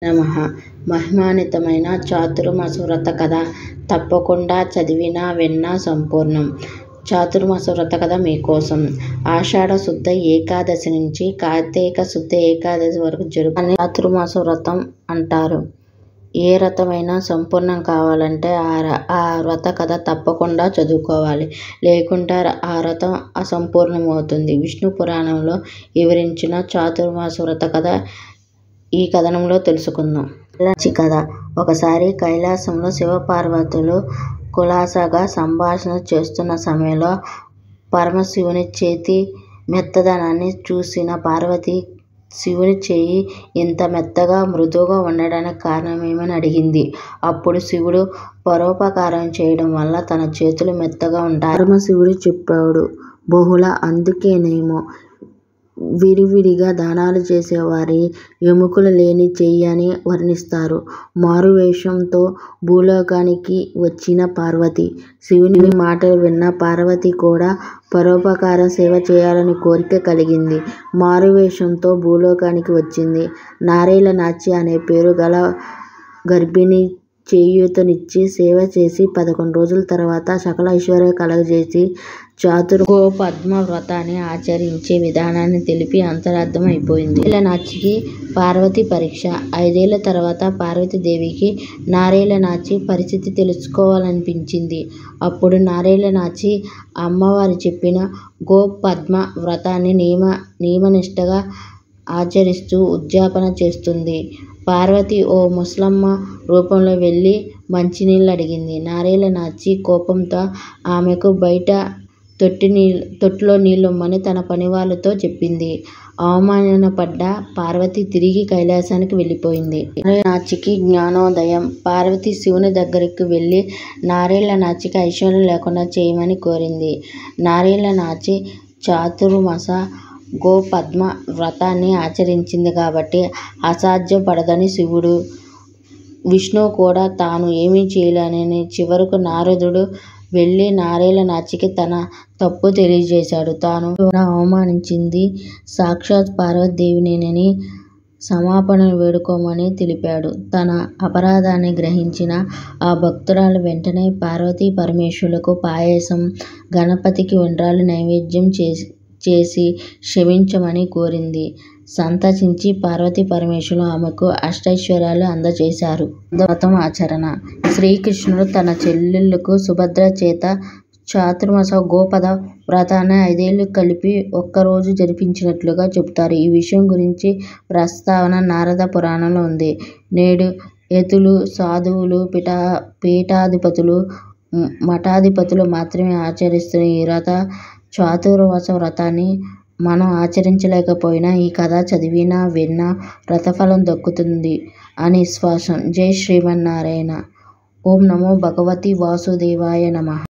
నమః. మహిమాన్వితమైన చాతుర్మాస వ్రత కథ తప్పకుండా చదివినా విన్నా సంపూర్ణం. చాతుర్మాస వ్రత కథ మీకోసం. ఆషాఢ శుద్ధ ఏకాదశి నుంచి కార్తీక శుద్ధ ఏకాదశి వరకు జరుపుకునే చాతుర్మాస వ్రతం అంటారు. ఏ వ్రతమైనా సంపూర్ణం కావాలంటే ఆ వ్రత కథ తప్పకుండా చదువుకోవాలి. లేకుంటే ఆ వ్రతం అసంపూర్ణమవుతుంది. విష్ణు పురాణంలో వివరించిన చాతుర్మాస వ్రత కథ ఈ కథనంలో తెలుసుకుందాం. నాచి కథ. ఒకసారి కైలాసంలో శివపార్వతులు కులాసాగా సంభాషణ చేస్తున్న సమయంలో పరమశివుని చేతి మెత్తదనాన్ని చూసిన పార్వతి శివుని చేయి ఇంత మెత్తగా మృదువుగా ఉండడానికి కారణమేమని అడిగింది. అప్పుడు శివుడు పరోపకారం చేయడం వల్ల తన చేతులు మెత్తగా ఉంటాయి. పరమశివుడు చెప్పాడు, బహుళ అందుకేనేమో విడివిడిగా దానాలు చేసేవారి ఎముకలు లేని చెయ్యి అని వర్ణిస్తారు. మారువేషంతో భూలోకానికి వచ్చిన పార్వతి. శివుని మాటలు విన్న పార్వతి కూడా పరోపకార సేవ చేయాలని కోరిక కలిగింది. మారువేషంతో భూలోకానికి వచ్చింది. నారేల నాచి అనే పేరు గల గర్భిణి చేయూతనిచ్చి సేవ చేసి 11 రోజుల తర్వాత సకల ఐశ్వర్యం కలగజేసి గోపద్మ వ్రతాన్ని ఆచరించే విధానాన్ని తెలిపి అంతరార్థం అయిపోయింది. నారేల నాచికి పార్వతి పరీక్ష. 5 ఏళ్ల తర్వాత పార్వతీదేవికి నారేల నాచి పరిస్థితి తెలుసుకోవాలనిపించింది. అప్పుడు నారేల నాచి అమ్మవారు చెప్పిన గోపద్మ వ్రతాన్ని నియమనిష్టగా ఆచరిస్తూ ఉద్యాపన చేస్తుంది. పార్వతి ఓ ముసలమ్మ రూపంలో వెళ్ళి మంచినీళ్ళు అడిగింది. నారేల నాచి కోపంతో ఆమెకు బయట తొట్టిలో నీళ్లిమ్మని తన పనివాళ్లతో చెప్పింది. అవమానపడ్డ పార్వతి తిరిగి కైలాసానికి వెళ్ళిపోయింది. నారేల నాచికి జ్ఞానోదయం. పార్వతి శివుని దగ్గరికి వెళ్ళి నారేల నాచికి ఐశ్వర్యం లేకుండా చేయమని కోరింది. నారేల నాచి చాతుర్మాస గోపద్మ వ్రతాన్ని ఆచరించింది కాబట్టి అసాధ్యపడదని శివుడు, విష్ణువు కూడా తాను ఏమీ చేయలేనని చివరకు నారదుడు వెళ్ళి నారేల నాచికి తన తప్పు తెలియజేశాడు. తాను అవమానించింది సాక్షాత్ పార్వతీదేవినేనని క్షమాపణలు వేడుకోమని తెలిపాడు. తన అపరాధాన్ని గ్రహించిన ఆ భక్తురాలు వెంటనే పార్వతీ పరమేశ్వరులకు పాయసం, గణపతికి ఉండ్రాళ్ళు నైవేద్యం చేసి క్షమించమని కోరింది. సంతసించి పార్వతీ పరమేశ్వరులు ఆమెకు అష్టైశ్వర్యాలు అందజేశారు. వ్రతం ఆచరణ. శ్రీకృష్ణుడు తన చెల్లెలు సుభద్ర చేత చాతుర్మాస గోపద వ్రతాన్ని 5 ఏళ్లు కలిపి ఒక్కరోజు జరిపించినట్లుగా చెబుతారు. ఈ విషయం గురించి ప్రస్తావన నారద పురాణంలో ఉంది. నేడు యతులు, సాధువులు, పీఠాధిపతులు, మఠాధిపతులు మాత్రమే ఆచరిస్తున్న ఈ చాతుర్మాస వ్రతాన్ని మనం ఆచరించలేకపోయినా ఈ కథ చదివినా విన్నా వ్రతఫలం దక్కుతుంది అని విశ్వాసం. జై శ్రీమన్నారాయణ. ఓం నమో భగవతే వాసుదేవాయ నమః.